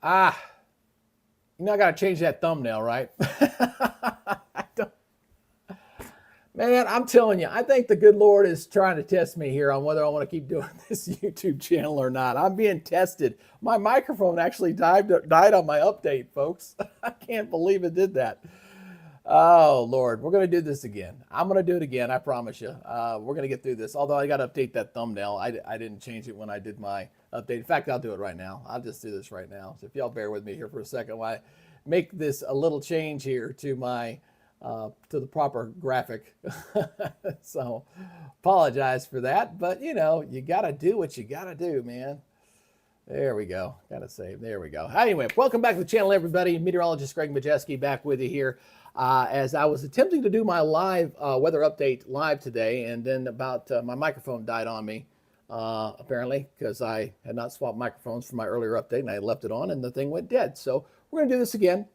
Ah, I got to change that thumbnail, right? I don't, man, I'm telling you, I think the good Lord is trying to test me here on whether I want to keep doing this YouTube channel or not. I'm being tested. My microphone actually died on my update, folks. I can't believe it did that. Oh, Lord, we're going to do this again. I'm going to do it again, I promise you. We're going to get through this, although I got to update that thumbnail. I didn't change it when I did my update. In fact, I'll do it right now. I'll just do this right now. So if y'all bear with me here for a second while I make this a little change here to my to the proper graphic. So apologize for that, but you got to do what you got to do, man. There we go. Gotta save. There we go. Anyway, welcome back to the channel, everybody. Meteorologist Greg Majeski back with you here. As I was attempting to do my live weather update live today, and then about my microphone died on me, apparently, because I had not swapped microphones for my earlier update, and I left it on, and the thing went dead. So we're going to do this again,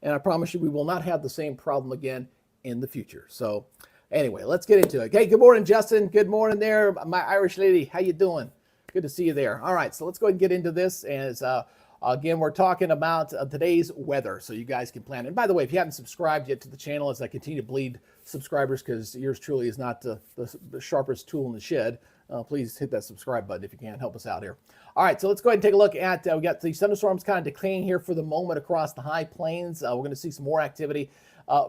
and I promise you we will not have the same problem again in the future. So anyway, let's get into it. Okay, good morning, Justin. Good morning there, my Irish lady. How you doing? Good to see you there. All right, so let's go ahead and get into this. As again, we're talking about today's weather, so you guys can plan. And by the way, if you haven't subscribed yet to the channel, as I continue to bleed subscribers, because yours truly is not the sharpest tool in the shed, please hit that subscribe button if you can. Help us out here. All right, so let's go ahead and take a look at, we got these thunderstorms kind of decaying here for the moment across the high plains. We're going to see some more activity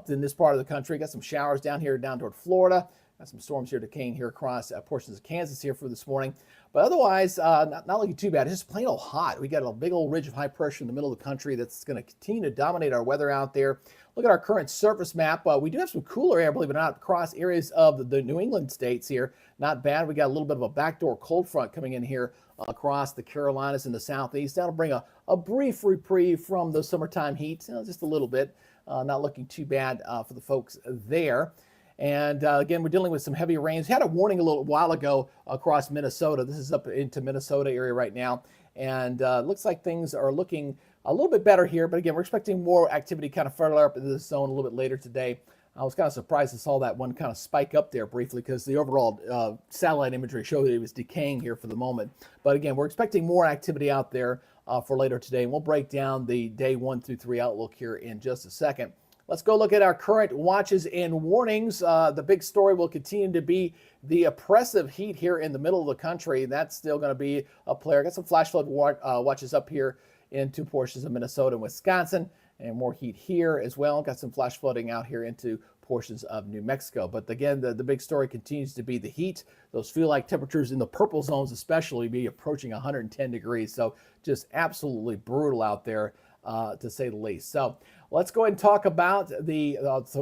in this part of the country. Got some showers down here, down toward Florida. Got some storms here decaying here across portions of Kansas here for this morning. But otherwise, not looking too bad. It's just plain old hot. We got a big old ridge of high pressure in the middle of the country that's going to continue to dominate our weather out there. Look at our current surface map. We do have some cooler air, believe it or not, across areas of the New England states here. Not bad. We got a little bit of a backdoor cold front coming in here across the Carolinas and the southeast. That'll bring a brief reprieve from the summertime heat, just a little bit. Not looking too bad for the folks there. And again, we're dealing with some heavy rains. We had a warning a little while ago across Minnesota. This is up into Minnesota area right now. And looks like things are looking a little bit better here. But again, we're expecting more activity kind of further up into this zone a little bit later today. I was kind of surprised I saw that one kind of spike up there briefly, because the overall satellite imagery showed that it was decaying here for the moment. But again, we're expecting more activity out there for later today. And we'll break down the day 1 through 3 outlook here in just a second. Let's go look at our current watches and warnings. The big story will continue to be the oppressive heat here in the middle of the country. That's still going to be a player. Got some flash flood watches up here in 2 portions of Minnesota and Wisconsin, and more heat here as well. Got some flash flooding out here into portions of New Mexico. But again, the big story continues to be the heat. Those feel-like temperatures in the purple zones especially be approaching 110 degrees. So just absolutely brutal out there, to say the least. So let's go ahead and talk about the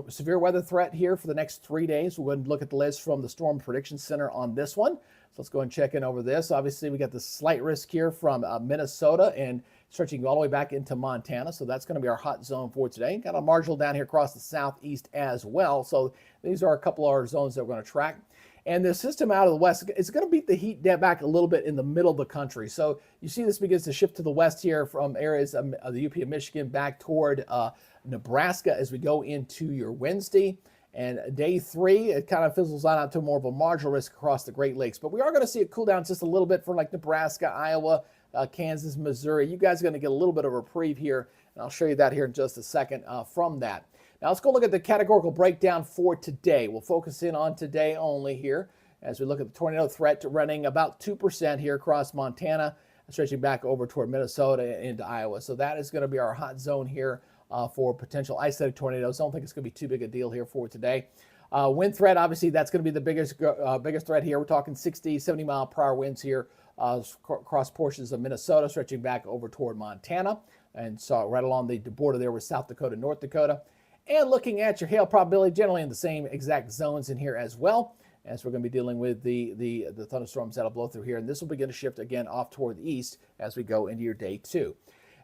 severe weather threat here for the next 3 days. We're going to look at the list from the Storm Prediction Center on this one. So let's go ahead and check in over this. Obviously, we got the slight risk here from Minnesota and stretching all the way back into Montana. So that's going to be our hot zone for today. Got a marginal down here across the southeast as well. So these are a couple of our zones that we're going to track. And the system out of the west is going to beat the heat back a little bit in the middle of the country. So you see this begins to shift to the west here from areas of the UP of Michigan back toward Nebraska as we go into your Wednesday. And day 3, it kind of fizzles out to more of a marginal risk across the Great Lakes. But we are going to see it cool down just a little bit for like Nebraska, Iowa, Kansas, Missouri. You guys are going to get a little bit of a reprieve here. And I'll show you that here in just a second from that. Now let's go look at the categorical breakdown for today. We'll focus in on today only here as we look at the tornado threat running about 2% here across Montana, stretching back over toward Minnesota into Iowa. So that is going to be our hot zone here for potential isolated tornadoes. I don't think it's going to be too big a deal here for today. Wind threat, obviously, that's going to be the biggest threat here. We're talking 60, 70 mile per hour winds here across portions of Minnesota, stretching back over toward Montana. And so right along the border there with South Dakota, North Dakota. And looking at your hail probability, generally in the same exact zones in here as well, as we're going to be dealing with the thunderstorms that'll blow through here. And this will begin to shift again off toward the east as we go into your day 2.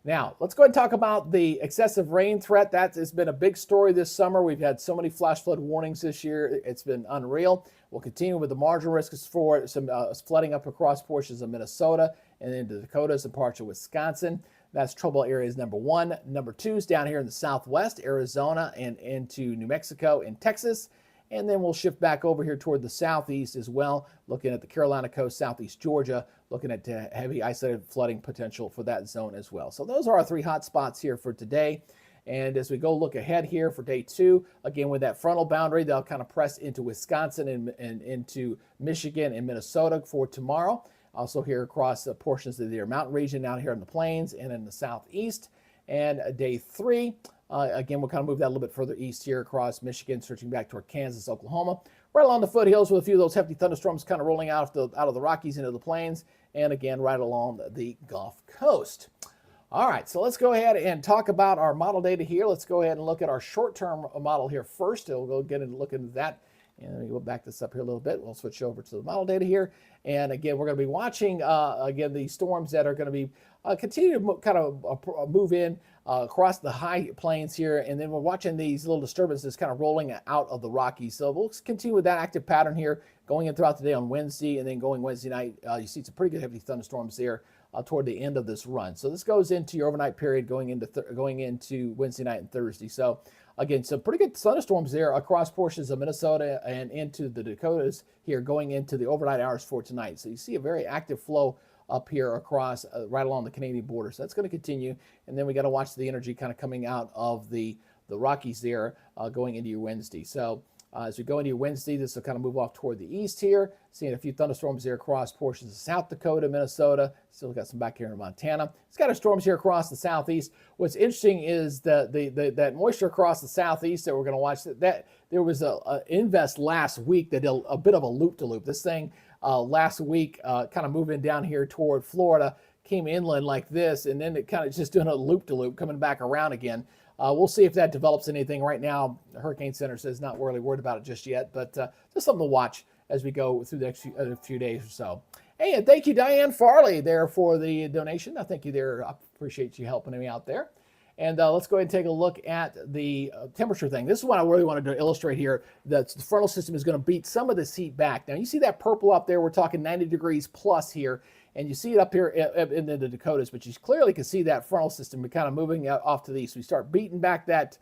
Now, let's go ahead and talk about the excessive rain threat. That has been a big story this summer. We've had so many flash flood warnings this year. It's been unreal. We'll continue with the marginal risks for some flooding up across portions of Minnesota and into the Dakotas and parts of Wisconsin. That's trouble areas number 1. Number 2 is down here in the southwest, Arizona and into New Mexico and Texas. And then we'll shift back over here toward the southeast as well, looking at the Carolina coast, southeast Georgia, looking at heavy isolated flooding potential for that zone as well. So those are our 3 hot spots here for today. And as we go look ahead here for day 2, again, with that frontal boundary, they'll kind of press into Wisconsin and into Michigan and Minnesota for tomorrow. Also here across portions of the mountain region down here in the plains and in the southeast. And day 3, again, we'll kind of move that a little bit further east here across Michigan, searching back toward Kansas, Oklahoma. Right along the foothills with a few of those hefty thunderstorms kind of rolling out of the Rockies into the plains. And again, right along the Gulf Coast. All right, so let's go ahead and talk about our model data here. Let's go ahead and look at our short-term model here first. We'll go get and look into that. And we'll back this up here a little bit. We'll switch over to the model data here. And again, we're going to be watching, again, the storms that are going to be continue to kind of move in across the high plains here. And then we're watching these little disturbances kind of rolling out of the Rockies. So we'll continue with that active pattern here going in throughout the day on Wednesday. And then going Wednesday night, you see some pretty good heavy thunderstorms there toward the end of this run. So this goes into your overnight period going into Wednesday night and Thursday. So again, some pretty good thunderstorms there across portions of Minnesota and into the Dakotas here going into the overnight hours for tonight. So you see a very active flow up here across right along the Canadian border. So that's going to continue. And then we got to watch the energy kind of coming out of the Rockies there going into your Wednesday. So as we go into your Wednesday, this will kind of move off toward the east here. Seeing a few thunderstorms there across portions of South Dakota, Minnesota. Still got some back here in Montana. It's got storms here across the southeast. What's interesting is that moisture across the southeast that we're going to watch. That there was a invest last week that did a bit of a loop-to-loop. This thing last week kind of moving down here toward Florida, came inland like this, and then it kind of just doing a loop-to-loop, coming back around again. We'll see if that develops anything. Right now, the Hurricane Center says not really worried about it just yet, but just something to watch as we go through the next few days or so. Hey, and thank you, Diane Farley, there for the donation. I thank you there. I appreciate you helping me out there. And let's go ahead and take a look at the temperature thing. This is what I really wanted to illustrate here. The frontal system is going to beat some of this heat back. Now, you see that purple up there? We're talking 90 degrees plus here. And you see it up here in the Dakotas, but you clearly can see that frontal system kind of moving off to the east. We start beating back that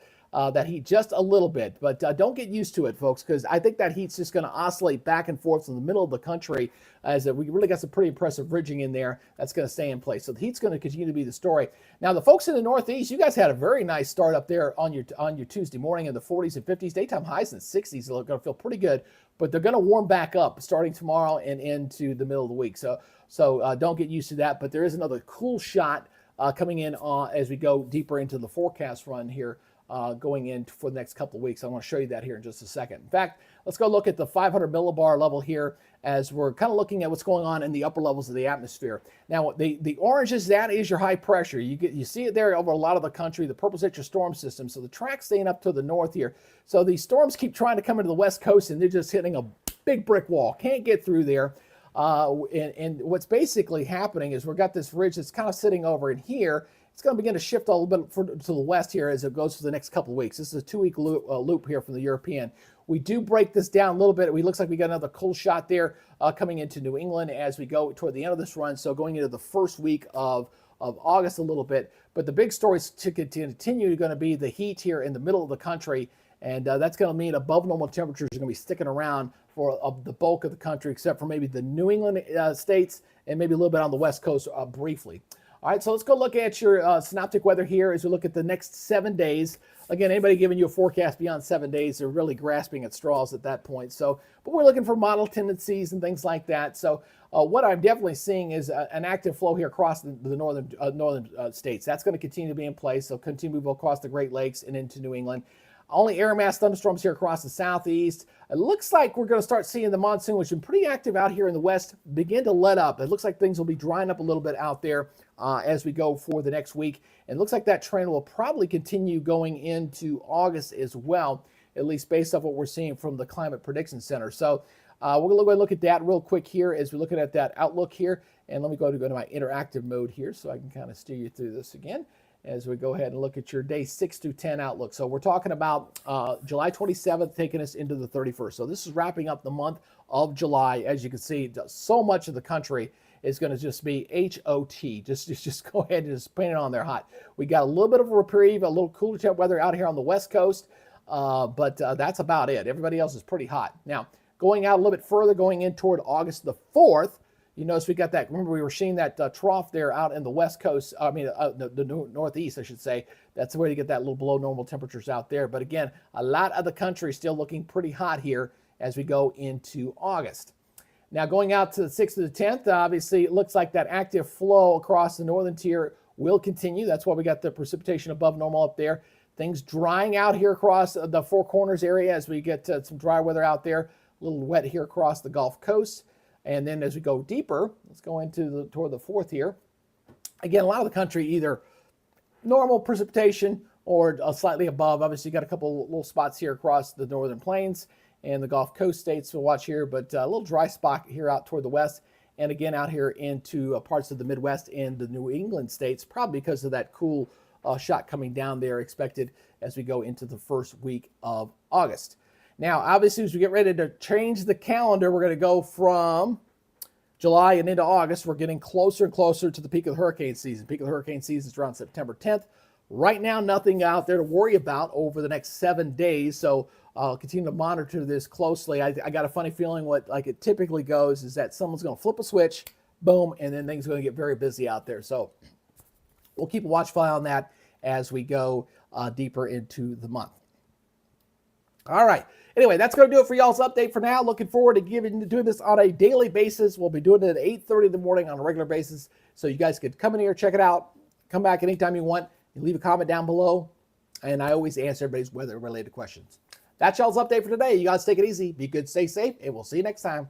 heat just a little bit, but don't get used to it, folks, because I think that heat's just going to oscillate back and forth in the middle of the country as we really got some pretty impressive ridging in there that's going to stay in place. So the heat's going to continue to be the story. Now, the folks in the Northeast, you guys had a very nice start up there on your Tuesday morning in the 40s and 50s. Daytime highs in the 60s. They're going to feel pretty good, but they're going to warm back up starting tomorrow and into the middle of the week. So don't get used to that, but there is another cool shot coming in as we go deeper into the forecast run here going in for the next couple of weeks. I want to show you that here in just a second. In fact, let's go look at the 500 millibar level here as we're kind of looking at what's going on in the upper levels of the atmosphere. Now, the oranges, that is your high pressure. You see it there over a lot of the country. The purple's at your storm system. So the track's staying up to the north here. So these storms keep trying to come into the west coast, and they're just hitting a big brick wall. Can't get through there. And what's basically happening is we've got this ridge that's kind of sitting over in here. It's going to begin to shift a little bit to the west here as it goes for the next couple of weeks. This is a 2-week loop here from the European. We do break this down a little bit. It looks like we got another cool shot there coming into New England as we go toward the end of this run. So going into the first week of August a little bit. But the big story to continue going to be the heat here in the middle of the country. And that's going to mean above normal temperatures are going to be sticking around for the bulk of the country, except for maybe the New England states and maybe a little bit on the West Coast briefly. All right, so let's go look at your synoptic weather here as we look at the next 7 days. Again, anybody giving you a forecast beyond 7 days, they're really grasping at straws at that point. So, but we're looking for model tendencies and things like that. So what I'm definitely seeing is an active flow here across the northern states. That's going to continue to be in place. So continue to move across the Great Lakes and into New England. Only air mass thunderstorms here across the southeast. It looks like we're going to start seeing the monsoon, which has been pretty active out here in the west, begin to let up. It looks like things will be drying up a little bit out there as we go for the next week. And it looks like that trend will probably continue going into August as well, at least based off what we're seeing from the Climate Prediction Center. So we're going to go and look at that real quick here as we're looking at that outlook here. And let me go to my interactive mode here so I can kind of steer you through this again as we go ahead and look at your day 6 through 10 outlook. So we're talking about July 27th taking us into the 31st. So this is wrapping up the month of July. As you can see, so much of the country is going to just be H-O-T. Just go ahead and just paint it on there hot. We got a little bit of a reprieve, a little cooler temp weather out here on the West Coast. but that's about it. Everybody else is pretty hot. Now, going out a little bit further, going in toward August the 4th, you notice we got that. Remember, we were seeing that trough there out in the west coast. I mean, the northeast, I should say. That's the way to get that little below normal temperatures out there. But again, a lot of the country still looking pretty hot here as we go into August. Now, going out to the 6th to the 10th, obviously, it looks like that active flow across the northern tier will continue. That's why we got the precipitation above normal up there. Things drying out here across the Four Corners area as we get some dry weather out there. A little wet here across the Gulf Coast. And then as we go deeper, let's go into toward the 4th here. Again, a lot of the country either normal precipitation or slightly above. Obviously, you got a couple little spots here across the northern plains and the Gulf Coast states to watch here, but a little dry spot here out toward the west. And again, out here into parts of the Midwest and the New England states, probably because of that cool shot coming down there expected as we go into the first week of August. Now, obviously, as we get ready to change the calendar, we're going to go from July and into August. We're getting closer and closer to the peak of the hurricane season. Peak of the hurricane season is around September 10th. Right now, nothing out there to worry about over the next 7 days. So I'll continue to monitor this closely. I got a funny feeling what like it typically goes is that someone's going to flip a switch, boom, and then things are going to get very busy out there. So we'll keep a watchful eye on that as we go deeper into the month. All right. Anyway, that's going to do it for y'all's update for now. Looking forward to doing this on a daily basis. We'll be doing it at 8:30 in the morning on a regular basis. So you guys could come in here, check it out, come back anytime you want. You leave a comment down below, and I always answer everybody's weather-related questions. That's y'all's update for today. You guys take it easy, be good, stay safe, and we'll see you next time.